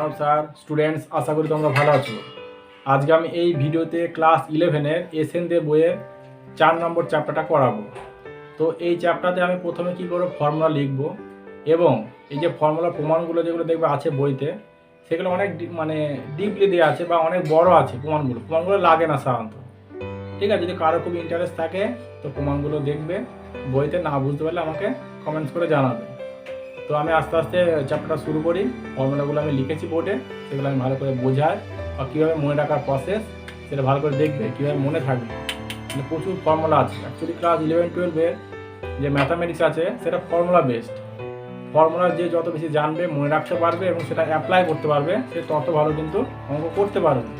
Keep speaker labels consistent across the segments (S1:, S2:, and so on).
S1: মানব sir. Students, আশা করি তোমরা ভালো আছো। আজকে আমি এই ভিডিওতে ক্লাস 11-এর এসএনদের বইয়ের 4 নম্বর চ্যাপ্টারটা করাবো। তো এই চ্যাপ্টারতে আমি প্রথমে কী করবো, ফর্মুলা লিখবো এবং এই যে ফর্মুলা প্রমাণগুলো যেগুলো দেখবে আছে বইতে, সেগুলো অনেক ডিপলি দেওয়া আছে বা অনেক বড় আছে। প্রমাণগুলো লাগে না সাধারণত। ঠিক আছে, যদি কারো খুব ইন্টারেস্ট থাকে তো প্রমাণগুলো দেখবে। বইতে না বুঝতে পারলে আমাকে কমেন্টস করে জানাবে। তো আমি আস্তে আস্তে চ্যাপ্টারটা শুরু করি। ফর্মুলাগুলো আমি লিখেছি বোর্ডে, সেগুলো আমি ভালো করে বোঝাই আর কীভাবে মনে রাখার প্রসেস সেটা ভালো করে দেখবে, কীভাবে মনে থাকবে। প্রচুর ফর্মুলা আছে। অ্যাকচুয়ালি ক্লাস 11-12-এর যে ম্যাথামেটিক্স আছে সেটা ফর্মুলা বেসড। ফর্মুলা যে যত বেশি জানবে, মনে রাখতে পারবে এবং সেটা অ্যাপ্লাই করতে পারবে, সে তত ভালো কিন্তু অঙ্ক করতে পারবে।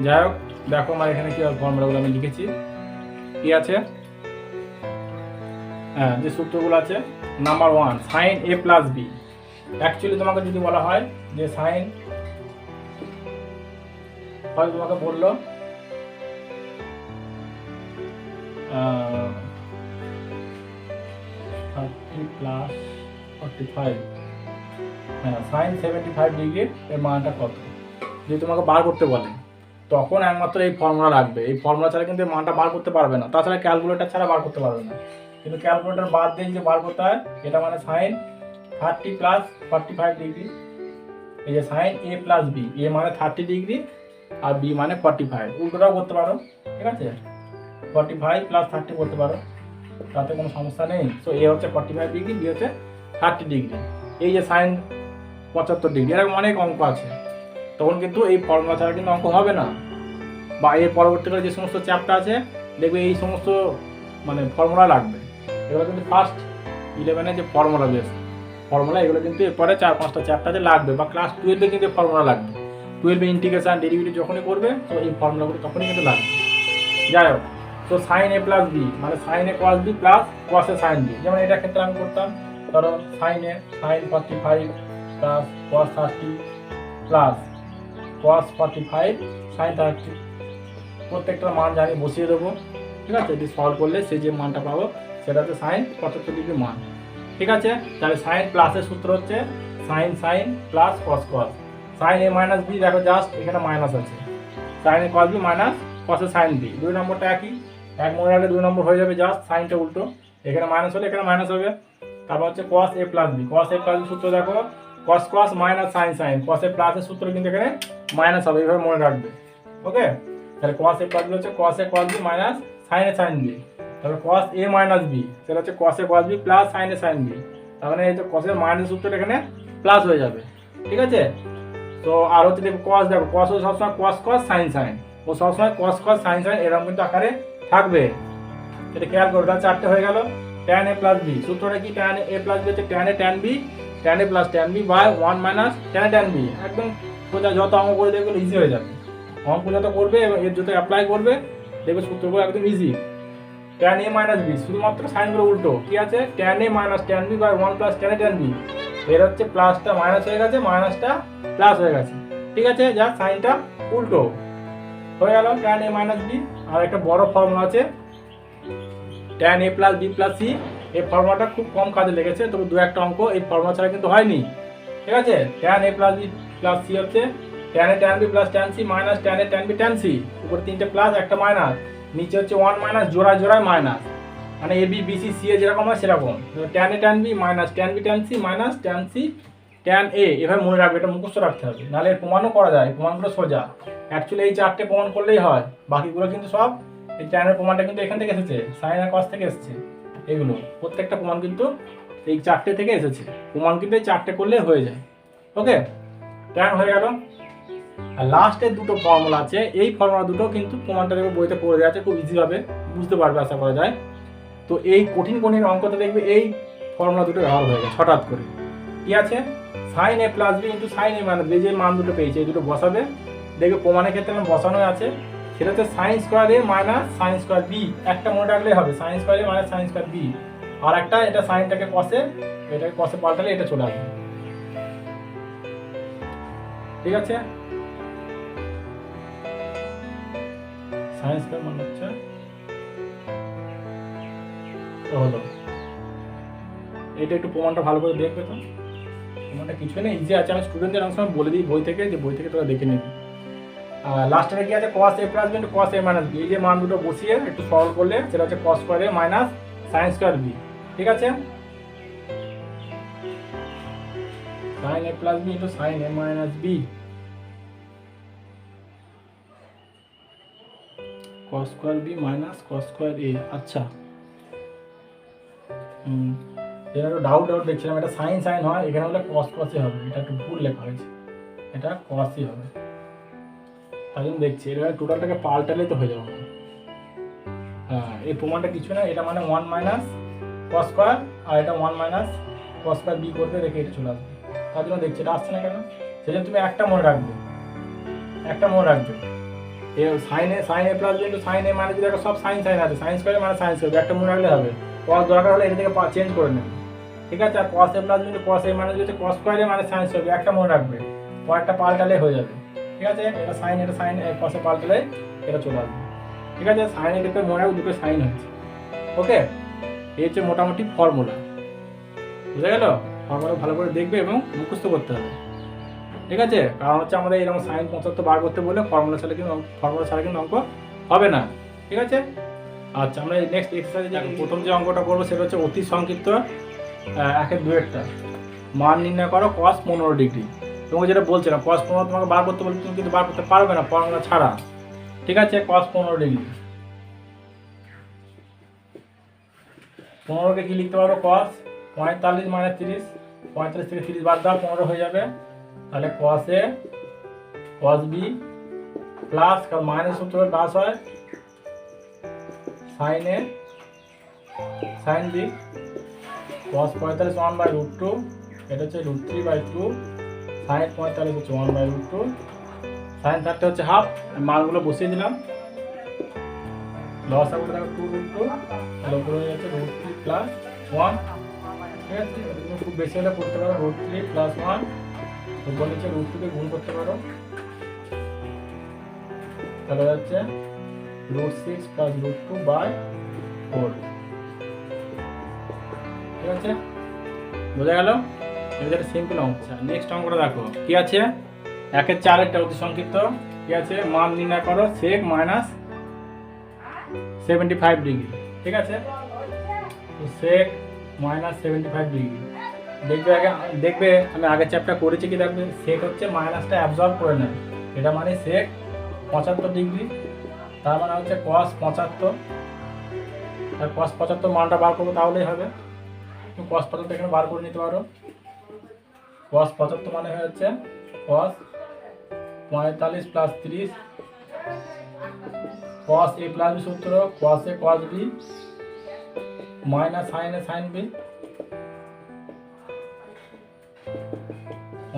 S1: যাই হোক, দেখো আমার এখানে কী ফর্মুলাগুলো আমি লিখেছি। কী আছে? হ্যাঁ, যে সূত্রগুলো আছে। Number 1, sign A plus B. Actually তোমাকে যদি বলা হয় যে সাইন, হয় তোমাকে বললো 30 প্লাস 45, হ্যাঁ সাইন 75 ডিগ্রি এর মানটা কত, যদি তোমাকে বার করতে বলে তখন একমাত্র এই ফর্মুলা লাগবে। এই ফর্মুলা ছাড়া কিন্তু এই মানটা বার করতে পারবে না। তাছাড়া ক্যালকুলেটর ছাড়া বার করতে পারবে না। কিন্তু ক্যালকুলেটর বাদ দিয়ে যে বার করতে হয়, এটা মানে সাইন 30 প্লাস 45 ডিগ্রি। এই যে সাইন এ প্লাস বি, এ মানে 30 ডিগ্রি আর বি মানে 45। উল্টোটাও করতে পারো, ঠিক আছে, 45 প্লাস 30 করতে পারো, তাতে কোনো সমস্যা নেই। তো এ হচ্ছে 45 ডিগ্রি, বি হচ্ছে 30 ডিগ্রি। এই যে সাইন 75 ডিগ্রি, এরকম অনেক অঙ্ক আছে। তখন কিন্তু এই ফর্মুলা ছাড়া কিন্তু অঙ্ক হবে না। বা এর পরবর্তীকালে যে সমস্ত চ্যাপ্টার আছে দেখবে এই সমস্ত ফর্মুলা লাগবে। এগুলো কিন্তু ফার্স্ট 11-এ যে ফর্মুলা এগুলো কিন্তু এরপরে 4-5টা চ্যাপ্টারে লাগবে। বা ক্লাস 12-এ কিন্তু ফর্মুলা লাগবে। 12-এ ইন্টিগ্রেশন ডেরিভেটিভ যখনই করবে তো এই ফর্মুলাগুলো তখনই কিন্তু লাগবে। যাই হোক, তো সাইন এ প্লাস বি মানে sine A cos B plus cos A sine B. যেমন এটা ক্ষেত্রে আমি করতাম, কারণ sine 45 plus cos 30 plus cos 45 sine 30, প্রত্যেকটা মান জানি বসিয়ে দেবো। ঠিক আছে, এটি সলভ করলে সেই যে মানটা পাবো সেটা হচ্ছে সাইন 75 ডিগ্রি মান। ঠিক আছে, তাহলে সাইন প্লাসের সূত্র হচ্ছে সাইন প্লাস কস। সাইন এ মাইনাস বি, দেখো জাস্ট এখানে মাইনাস আছে, sign A cos B minus cos A sine B. 2 নম্বরটা একই, এক মনে রাখলে 2 নম্বর হয়ে যাবে, জাস্ট সাইনটা উল্টো, এখানে মাইনাস হলে এখানে মাইনাস হবে। তারপর হচ্ছে কস এ প্লাস বি, সূত্র দেখো কস মাইনাস সাইন। কস এ প্লাসের সূত্র কিন্তু এখানে মাইনাস হবে, এইভাবে মনে রাখবে। ওকে, তাহলে কস এ প্লাস বি হচ্ছে cos A cos B minus sin B. তারপর কস এ মাইনাস বি, সেটা হচ্ছে cos A cos B plus sin B. তার মানে এই যে কসের মাইনাস সূত্রটা এখানে প্লাস হয়ে যাবে। ঠিক আছে, তো আর হচ্ছে দেখো কস ও সবসময় কস সাইন, ও সবসময় কস সাইন এরকম কিন্তু আকারে থাকবে। এটা খেয়াল করো। তাহলে 4টে হয়ে গেল। ট্যান এ প্লাস বি, সূত্রটা কি? ট্যান এ প্লাস বি হচ্ছে tan A tan B plus tan B by 1 minus tan A tan B. একদম সোজা, যত অঙ্ক করে দেখবে ইজি হয়ে যাবে। অঙ্ক যত করবে এবং এর যত অ্যাপ্লাই করবে দেখবে সূত্রগুলো একদম easy. Tan A minus B, শুধুমাত্র সাইনগুলো উল্টো। কি আছে? Tan A minus tan B by 1 plus tan A tan B. এর হচ্ছে প্লাসটা মাইনাস হয়ে গেছে, মাইনাসটা প্লাস হয়ে গেছে। ঠিক আছে, যা সাইনটা উল্টো হয়ে গেল। Tan A minus B. আর একটা বড় ফর্মুলা আছে tan A plus B plus C. এই ফর্মুলাটা খুব কম কাজে লেগেছে, তবে 2-1টা অঙ্ক এই ফর্মুলা ছাড়া কিন্তু হয়নি। ঠিক আছে, tan A plus B plus C হচ্ছে tan A tan B plus tan C minus tan A tan B tan C. উপরে 3টে প্লাস, একটা মাইনাস, নিচে হচ্ছে 1 মাইনাস, জোড়ায় মাইনাস, মানে A B B C C A যেরকম হয় সেরকম। Tan A tan B minus tan B tan C minus tan C tan A. এভাবে মনে রাখবে, এটা মুখস্থ রাখতে হবে, নাহলে এর প্রমাণও করা যায়। প্রমাণগুলো সোজা। অ্যাকচুয়ালি এই 4টে প্রমাণ করলেই হয়, বাকিগুলো কিন্তু সব এই ট্যানের প্রমাণটা কিন্তু এখান থেকে এসেছে, সাইন আর কস থেকে এসেছে। এগুলো প্রত্যেকটা প্রমাণ কিন্তু এই 4টে থেকে এসেছে। প্রমাণ কিন্তু এই 4টে করলেই হয়ে যায়। ওকে, ট্যান হয়ে গেল। আর লাস্টের দুটো ফর্মুলা আছে, এই ফর্মুলা দুটো কিন্তু প্রমাণটা দেখবে বইতে পড়ে দেওয়া আছে, খুব ইজিভাবে বুঝতে পারবে আশা করা যায়। তো এই কঠিন অঙ্কতে দেখবে এই ফর্মুলা দুটো ব্যবহার হয়ে গেছে হঠাৎ করে। কি আছে? Sign A plus B into sign A minus B, যে মান দুটো পেয়েছে এই দুটো বসাবে। দেখবে প্রমাণের ক্ষেত্রে বসানো আছে, সেটা হচ্ছে সাইন স্কোয়ার এ মাইনাস সাইন স্কোয়ার বি। একটা মনে রাখলেই হবে, সাইন স্কোয়ার এ মাইনাস সাইন স্কোয়ার বি। আর একটা, এটা সাইনটাকে কসে, এটাকে কসে পাল্টালে এটা চলে আসবে। ঠিক আছে, সাইন স্কোয়ার মানে হচ্ছে হলো। এটা একটু প্রমাণটা ভালো করে দেখবে তো। প্রমাণটা কিছুই না, ইজি আছে। আমি স্টুডেন্টদের অনেক সময় বলে দিই বই থেকে, যে বই থেকে তোরা দেখে নিবি। লাস্টে কি আছে, cos a plus B into cos a minus B. এই যে মান দুটো বসিয়ে একটু সরল করলে সেটা হচ্ছে cos square a minus sine square B. ঠিক আছে, sin a plus B into sin a minus B, cos square B minus cos square a। আচ্ছা, এটা একটু ডাউট দেখছিলাম, এটা সাইন সাইন হয়, এখানে হলে cos cos ই হবে। এটা একটু ভুল লেখা হয়েছে, এটা cos ই হবে। তাই জন্য দেখছি এটা টোটালটাকে পাল্টালেই তো হয়ে যাবে। হ্যাঁ, এই প্রমাণটা কিছু না, এটা মানে 1 মাইনাস cos স্কোয়ার, আর এটা 1 মাইনাস cos স্কোয়ার বি করবে, রেখে এটা চলে আসবে। তার জন্য দেখছি এটা আসছে না কেন। সেই জন্য তুমি একটা মনে রাখবে, এ sign A plus B into sign A minus B, দেখো সব সাইন সাইন আছে, সাইন স্কোয়ার মানে সাইন স্কোয়ার, একটা মনে রাখলে হবে। cos দরকার হলে এটা থেকে চেঞ্জ করে নেবে। ঠিক আছে, আর cos a plus B into cos a minus B হচ্ছে cos স্কোয়ার a মানে সাইন স্কোয়ার, একটা মনে রাখবে, পরেরটা পাল্টালে হয়ে যাবে। ঠিক আছে, এটা সাইন cos এ পাল্টালে এটা চলে আসবে। ঠিক আছে, সাইনের ক্ষেত্রে মনে রাখবে দুটো সাইন হচ্ছে। ওকে, এই হচ্ছে মোটামুটি ফর্মুলা, বুঝা গেল? ফর্মুলা ভালো করে দেখবে এবং মুখস্থ করতে হবে। ঠিক আছে, কারণ হচ্ছে আমাদের এরকম সাইন 75 বার করতে বলে ফর্মুলা ছাড়া কিন্তু অঙ্ক হবে না। ঠিক আছে, আচ্ছা, আমরা নেক্সট এক্সারসাইজে যাই। প্রথম যে অঙ্কটা করবো সেটা হচ্ছে অতি সংক্ষিপ্ত 1-2 মান নির্ণয় করো cos 15 ডিগ্রি। তোমাকে যেটা বলছিলাম cos 15 তোমাকে বার করতে বলে, তুমি কিন্তু বার করতে পারবে না ফর্মুলা ছাড়া। ঠিক আছে, cos 15 ডিগ্রি, 15কে কি লিখতে পারো, cos 45 মাইনাস 30, 45 থেকে 30 বাদ দাও, 15 হয়ে যাবে। তাহলে cos a cos b plus, কারণ মাইনাস সূত্র প্লাস হয়, sin a sin b, cos 45 1/√2, এটা হচ্ছে √3/2, sin 45 হচ্ছে 1/√2, sin 30 হচ্ছে হাফ। মানগুলো বসিয়ে দিলাম, লস আউট দেখো 2√2, তাহলে উপরে হয়ে যাচ্ছে √3 প্লাস 1। ঠিক আছে, খুব বেশি হলে করতে পারো √3 প্লাস 1, উপর নিচে √2 গুণ করতে পারো, তাহলে যাচ্ছে √6 প্লাস √2/4। ঠিক আছে, বোঝা গেল? এটা সিম্পল অঙ্ক। নেক্সট অঙ্কটা দেখো কি আছে, 1/4 একটা অতি সংক্ষিপ্ত। কি আছে, মান নির্ণয় করো sec মাইনাস 75 ডিগ্রি। ঠিক আছে, তো sec মাইনাস 75 ডিগ্রি দেখবে আমি আগের চ্যাপ্টার করেছি কি, দেখবে sec হচ্ছে মাইনাসটা অ্যাবজর্ব করে নেয়, এটা মানে sec 75 ডিগ্রি, তার মানে হচ্ছে cos 75, আর cos 75 মানটা বার করবো তাহলেই হবে। তুমি cos 75 এখানে বার করে নিতে পারো। cos 75 মানে হয়ে যাচ্ছে cos 45 plus 30, cos a plus B সূত্র cos a cos b minus sin a sin b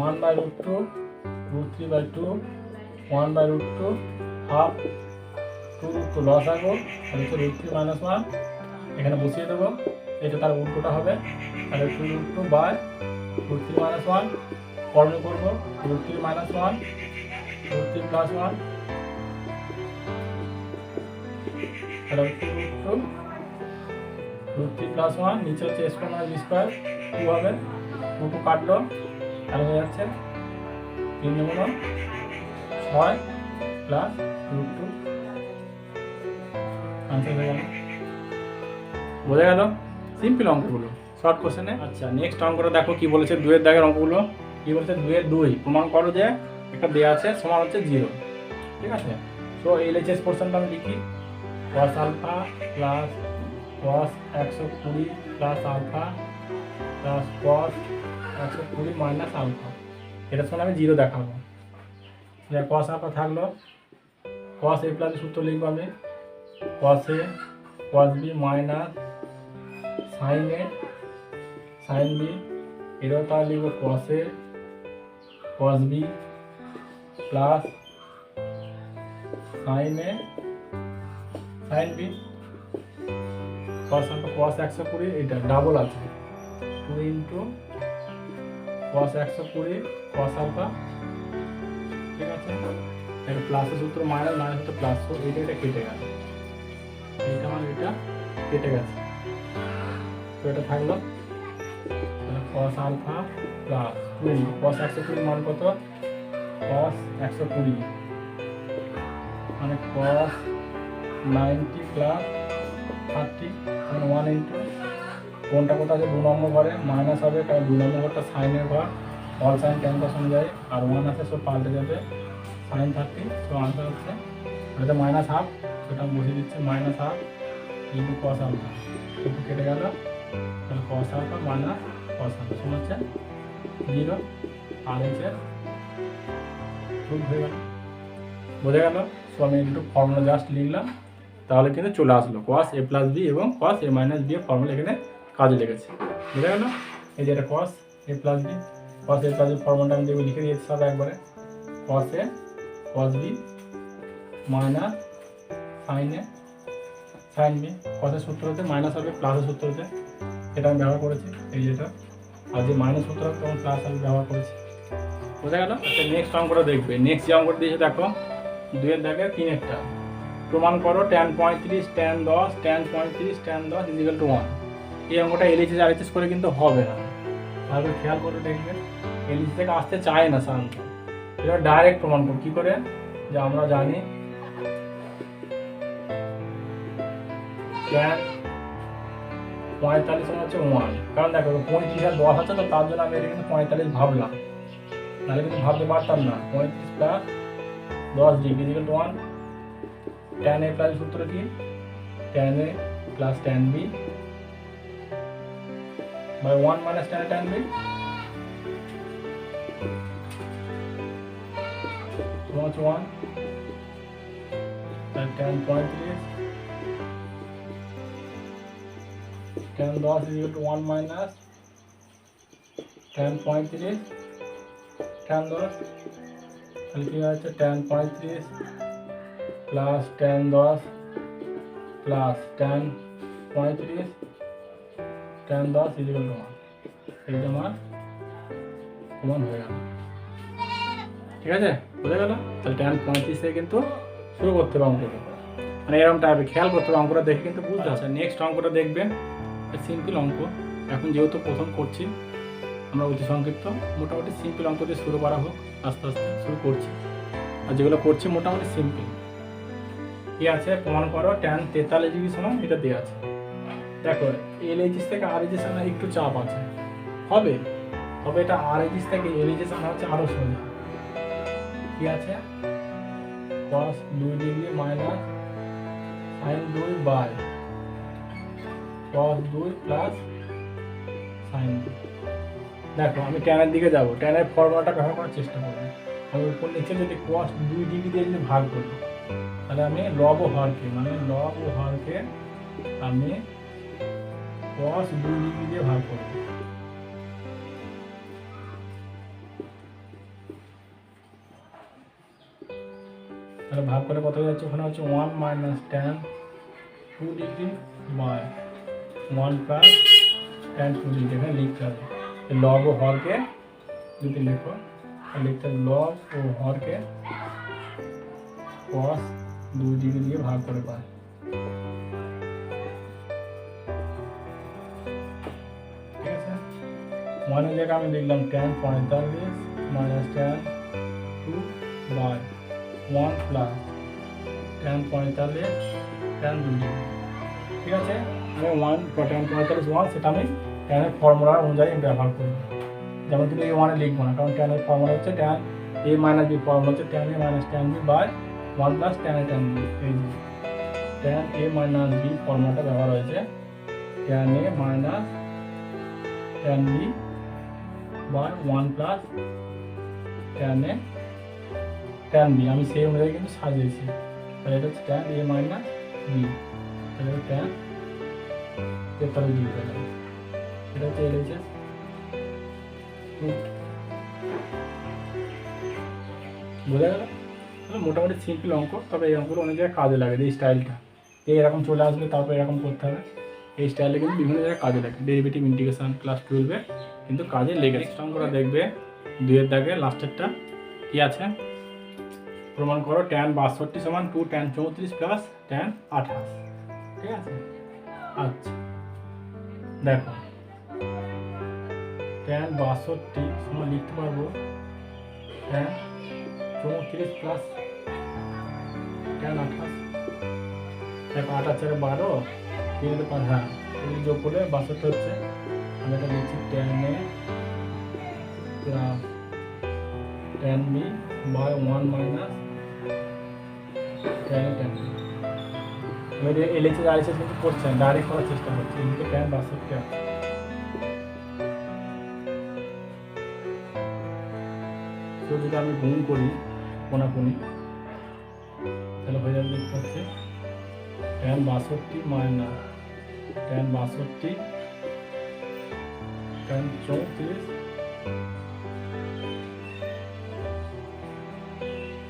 S1: 1/√2, √3/2, 1/√2, half, 2√2 লস আগো, আর হচ্ছে √3 মাইনাস 1 এখানে বসিয়ে দেবো, এটা তার উল্টোটা হবে, তাহলে 2√2/√3 মাইনাস 1 করণ করবো, √3 মাইনাস 1, √3 প্লাস 1, তাহলে √3 প্লাস 1, নিচে হচ্ছে a square minus b square, 2 হবে, 2 কাটলো, তাহলে হয়ে যাচ্ছে 3 × 6 প্লাস √2, আনসার হয়ে গেল। বোঝা গেল? সিম্পল অঙ্কগুলো, শর্ট কোশ্চেনে। আচ্ছা, নেক্সট অঙ্কটা দেখো কি বলেছে, 2-এর দাগের অঙ্কগুলো কি বলেছে, 2-এর 2 প্রমাণ করো যে একটা দেয়া আছে সমান হচ্ছে 0। ঠিক আছে, তো LHS পোর্শনটা আমি লিখি, cos alpha plus cos 120 plus alpha plus cos 120 minus alpha, এটার সঙ্গে আমি 0 দেখাবো। cos আলফা থাকলো, cos a প্লাস সূত্র লিখবো আমি, cos a cos b minus sin a sin b, এটাও তাহলে লিখবো cos a cos b plus sin a sin b, cos alpha cos 120, এটা ডাবল আছে 2 × cos 120 cos আলফা। ঠিক আছে, এটা প্লাসের সূত্র মাইনাস, মাইনাস সূত্র প্লাস, এটা কেটে গেছে, এটা মানে এটা কেটে গেছে, তো এটা থাকলো cos আলফা প্লাস 20 cos 120 মান কত cos 120 মানে cos 90 প্লাস 30 মানে 1 ইন্টু কোনটা কোথা আছে 2 নম্বর ঘরে মাইনাস হবে কারণ 2 নম্বর ঘরটা সাইনের ঘর অল সাইন 10 cos অনুযায়ী আর 1 আছে সব পাল্টে যাবে সাইন 30 তো আনসার হচ্ছে এটা মাইনাস হাফ সেটা আমি বসিয়ে দিচ্ছি minus half into cos alpha একটু কেটে গেল তাহলে cos alpha minus cos alpha সমান হচ্ছে 0 আর এর রুট হয়ে গেল বোঝা গেল। সো আমি একটু ফর্মুলা জাস্ট লিখলাম তাহলে কিন্তু চলে আসলো cos a প্লাস বি এবং cos a মাইনাস বি এর ফর্মুলা এখানে কাজে লেগেছে বোঝা গেল। এই যে এটা cos a plus B cos a plus B ফর্মুলাটা আমি দেখে লিখে দিয়েছি সব একবারে cos a cos b minus sin a sin b cos এর সূত্র হতে মাইনাস হবে প্লাসের সূত্র হতে এটা আমি ব্যবহার করেছি এই যেটা আর যে মাইনাস সূত্র হতে তখন প্লাস আমি ব্যবহার করেছি বোঝা গেল। আচ্ছা নেক্সট অঙ্কটা দেখবে নেক্সট যে অঙ্কটা দিয়েছে দেখো 2 এর দাগে 3 একটা প্রমাণ করো tan 35 tan 10 tan 35 tan 10 equal to 1 এই অঙ্কটা এলএইচএস আর এইচএস করে কিন্তু হবে না তাহলে খেয়াল করে দেখবেন এলএইচএস থেকে আসতে চায় না শান্ত এটা ডাইরেক্ট প্রমাণ করো কি করে যে আমরা জানি tan 45 হচ্ছে 1 কারণ দেখো 35 আর 10 আছে তো তার জন্য আমি এটা কিন্তু 45 ভাবলাম নাহলে কিন্তু ভাবতে পারতাম না 35 plus 10 degree equal to 1 tan a plus সূত্র কি tan a plus tan b by 1 minus tan a tan b so much 1 then tan 35 tan 10 is equal to 1 minus tan 35 tan 10 তাহলে কি হচ্ছে tan 35 plus tan 10 plus tan 35 tan 10 is equal to 1 এই যে আমার প্রমাণ হয়ে গেল ঠিক আছে বোঝা গেল। তাহলে tan 35 থেকে কিন্তু শুরু করতে হবে অঙ্কটা মানে এরকম টাইপের খেয়াল করতে হবে অঙ্কটা দেখে কিন্তু বুঝতে হবে। নেক্সট অঙ্কটা দেখবেন সিম্পল অঙ্ক এখন যেহেতু প্রথম করছি আমরা অতি সংক্ষিপ্ত মোটামুটি সিম্পল অঙ্ক দিয়ে শুরু করা হোক আস্তে আস্তে শুরু করছি আর যেগুলো করছি মোটামুটি সিম্পল কি আছে প্রমাণ করো tan 43 ডিগ্রি সমান এটা দেওয়া আছে দেখো এলএইচএস থেকে আরএইচএস আনা একটু চাপ আছে হবে তবে এটা আরএইচএস থেকে এলএইচএস আনা হচ্ছে আরো সোজা কি আছে cos 2 degree minus sin 2 by cos 2 plus sin 2 দেখো আমি tan এর দিকে যাব tan এর ফর্মুলাটা ব্যবহার করার চেষ্টা করব আমি উপর নিচে যদি cos 2 ডিগ্রি দিয়ে যদি ভাগ করি তাহলে আমি লব ও হরকে মানে লব ও হরকে আমি cos 2 ডিগ্রি দিয়ে ভাগ করব তাহলে ভাগ করে কত যাচ্ছে ওখানে হচ্ছে 1 minus tan 2 degree by 1 plus tan 2 degree এখানে লিখতে হবে লব ও হরকে যদি লিখো লিখতে হবে লব ও হরকে cos 2 ডিগ্রি দিয়ে ভাগ করে পাই ঠিক আছে মানের জায়গায় আমি লিখলাম tan 45 minus tan 2 by 1 plus tan 45 tan 2 degree ঠিক আছে আমি 1 tan 45 1 সেটা আমি tan এর ফর্মুলা অনুযায়ী ব্যবহার করব যেমন কিন্তু এই 1 এ লিখব না কারণ tan এর ফর্মুলা হচ্ছে tan a minus b formula হচ্ছে tan a minus tan b by 1 plus tan a tan b এই যে tan a মাইনাস b ফর্মুলাটা ব্যবহার হয়েছে tan a minus tan b by 1 plus tan a tan b আমি সেই অনুযায়ী কিন্তু সাজিয়েছি তাহলে এটা হচ্ছে tan a মাইনাস b তাহলে tan 43 ডিগ্রি এটা হচ্ছে এলএইচএস বোঝা গেল তাহলে মোটামুটি সিম্পল অঙ্ক তবে এই অঙ্কগুলো অনেক জায়গায় কাজে লাগে এই স্টাইলটা এরকম চলে আসবে তারপর এরকম করতে হবে এই স্টাইলটা কিন্তু বিভিন্ন জায়গায় কাজে লাগে ডেরিভেটিভ ইন্টিগ্রেশন ক্লাস 12 এ কিন্তু কাজে লেগে নেক্সট অঙ্কটা দেখবে 2 এর দাগে লাস্টেরটা কি আছে প্রমাণ করো tan 62 সমান 2 tan 34 প্লাস tan 28 ঠিক আছে আচ্ছা দেখো tan 62 আমরা লিখতে পারবো tan 34 প্লাস tan 28। দেখো 8 4 12 3 5, হ্যাঁ এই যোগ করলে 62 হচ্ছে। আমি এটা লিখছি tan a plus tan b by 1 minus tan a tan b। আমি এলএইচএস আরএইচএস কিন্তু করছি না, ডাইরেক্ট করার চেষ্টা করছি। এদিকে tan 62 আছে, তো যদি আমি গুণ করি কোনাকুনি তাহলে হয়ে যাবে দেখতে হচ্ছে tan 62 minus tan 62 tan 34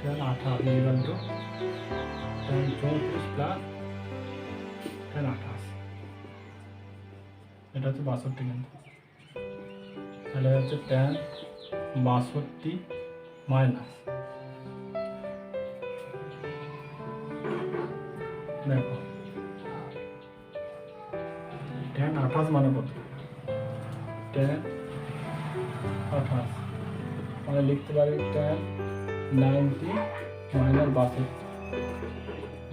S1: tan 28 equal to tan 34 plus tan 28। এটা হচ্ছে 62 কিন্তু, তাহলে হচ্ছে tan 62 মাইনাস, দেখো tan 28 মানে কত? tan 28 মানে লিখতে পারি tan 90 মাইনাস 62।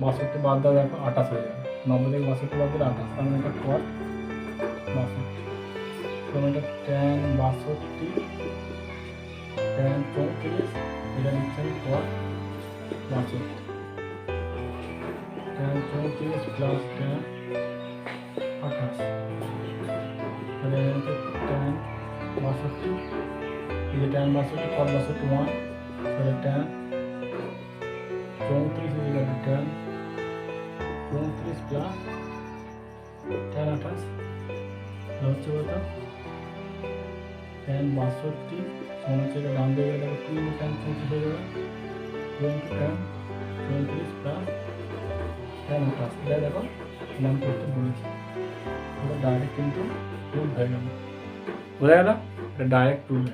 S1: 62 বাদ দাও, দেখো 28 হয়ে যাবে। 90 থেকে 62 বাদ দিলে 28, তার মানে এটা cot 62। তো এটা tan 62 tan 34, এটা লিখছি আমি cot 62। tan 34 প্লাস tan 28, তাহলে tan 62, এই যে tan 62 cot 62 1, তাহলে tan 34 equal to tan 34 plus tan 28 হচ্ছে কত? tan 62 সমান হচ্ছে ডান দিকে গেলে 2 tan 34 হয়ে যাবে, ইন্টু tan 34 প্লাস tan 28। এটা দেখো নাম করতে বলেছি, ডাইরেক্ট কিন্তু প্রুভ হয়ে গেল, বোঝা গেল? এটা ডাইরেক্ট প্রুভ।